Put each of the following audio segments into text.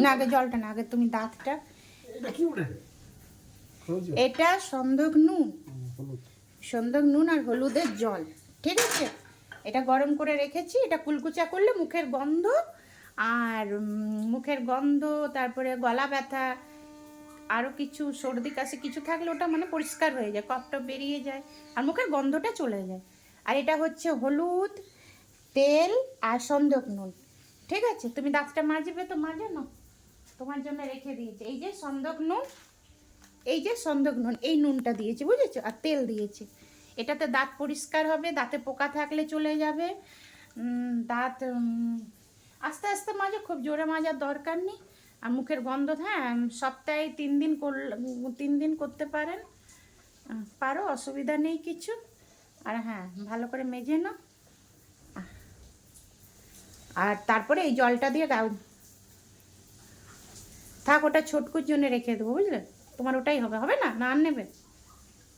না আগে জলটা না, আগে তুমি দাঁতটা। এটা সন্দক নুন, সন্দক নুন আর হলুদের জল, ঠিক আছে? এটা গরম করে রেখেছি। এটা কুলকুচা করলে মুখের গন্ধ আর মুখের গন্ধ, তারপরে গলা ব্যথা, আরও কিছু সর্দি কাশি কিছু থাকলে ওটা মানে পরিষ্কার হয়ে যায়, কফটা বেরিয়ে যায় আর মুখের গন্ধটা চলে যায়। আর এটা হচ্ছে হলুদ, তেল আর সন্দক নুন, ঠিক আছে? তুমি দাঁতটা মাজবে তো মাজো না, তোমার জন্য রেখে দিয়েছি। এই যে সন্দক নুন, এই যে সন্দক নুন, এই নুনটা দিয়েছি, বুঝেছো? আর তেল দিয়েছি। এটাতে দাঁত পরিষ্কার হবে, দাঁতে পোকা থাকলে চলে যাবে। দাঁত আস্তে আস্তে মাজো, খুব জোরে মাজার দরকার নেই। আর মুখের গন্ধ, হ্যাঁ, সপ্তাহে 3 দিন করতে পারেন, পারো, অসুবিধা নেই কিছু। আর হ্যাঁ, ভালো করে মেজে নাও। আর তারপরে এই জলটা দিয়ে গাও, থাক, ওটা ছোটকুর জন্য রেখে দেবো, বুঝলে? তোমার ওটাই হবে, হবে না? না আর নেবে?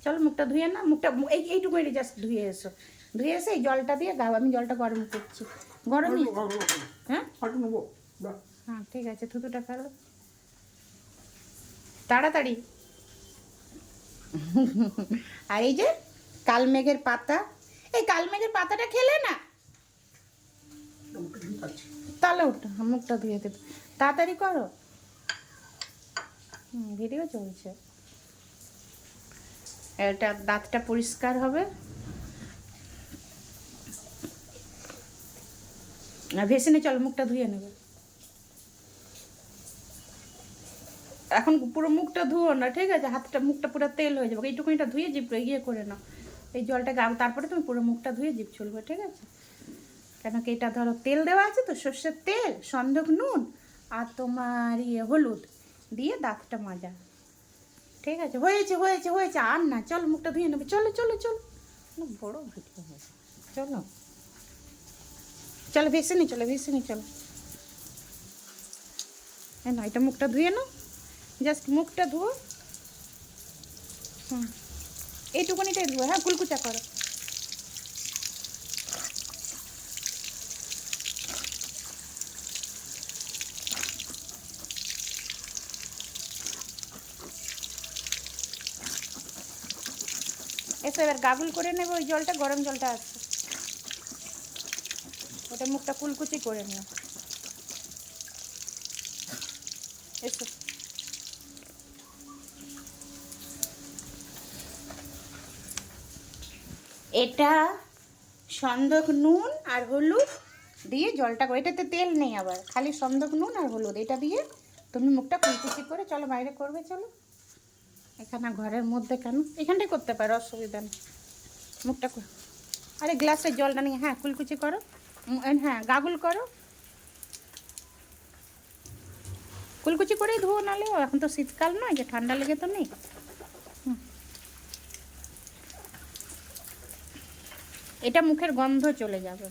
চলো মুখটা ধুয়ে না, মুখটা এইটুকু জাস্ট ধুয়ে এসো, ধুয়ে এসে এই জলটা দিয়ে গাও। আমি জলটা গরম করছি, গরমই। হ্যাঁ হ্যাঁ, ঠিক আছে, থুতুটা ফেলো তাড়াতাড়ি। আর এই যে কালমেঘের পাতা, এই কালমেঘের পাতাটা খেলে না, তাহলে ওটা মুখটা ধুয়ে দেবে, তাড়াতাড়ি করো। ভিডিও চলছে। এটা দাঁতটা পরিষ্কার হবে। ভেসিনে চলো, মুখটা ধুয়ে নেবে। এখন পুরো মুখটা ধুও না, ঠিক আছে? হাতটা মুখটা পুরো তেল হয়ে যাবে, এইটুকুনিটা ধুয়ে জিপ ইয়ে করে নাও, এই জলটা গাও, তারপরে তুমি পুরো মুখটা ধুয়ে জিপ চলবে, ঠিক আছে? কেন কি এটা ধরো তেল দেওয়া আছে তো, সর্ষের তেল, সন্দক নুন আর তোমার হলুদ দিয়ে দাঁতটা মাজা, ঠিক আছে? হয়েছে হয়েছে হয়েছে, আর না, চলো মুখটা ধুয়ে নেবে, চলো চলো চলো, বড় ভিডিও হয়েছে, চলো চলো ভেসে নি, চলো ভেসে নি, চলো। হ্যাঁ না, এটা মুখটা ধুয়ে নাও, জাস্ট মুখটা ধুও। এইটুকুনিটাই ধুও, হ্যাঁ, কুলকুচা করো। এসো এবার গাগুল করে নেবে, ওই জলটা, গরম জলটা আছে, ওটা মুখটা কুলকুচি করে নিও। এসো, এটা সন্দক নুন আর হলুদ দিয়ে জলটা, এটাতে তেল নেই, আবার খালি সন্দক নুন আর হলুদ, এটা দিয়ে তুমি মুখটা কুলকুচি করে, চলো বাইরে করবে, চলো। এখানে ঘরের মধ্যে কেন, এখানটাই করতে পারো, অসুবিধা নেই। মুখটা আরে গ্লাসের জলটা নিয়ে, হ্যাঁ, কুলকুচি করো, হ্যাঁ, গাগুল করো, কুলকুচি করেই ধুও, নাহলে এখন তো শীতকাল নয় যে ঠান্ডা লেগে তো নেই। এটা মুখের গন্ধ চলে যাবে।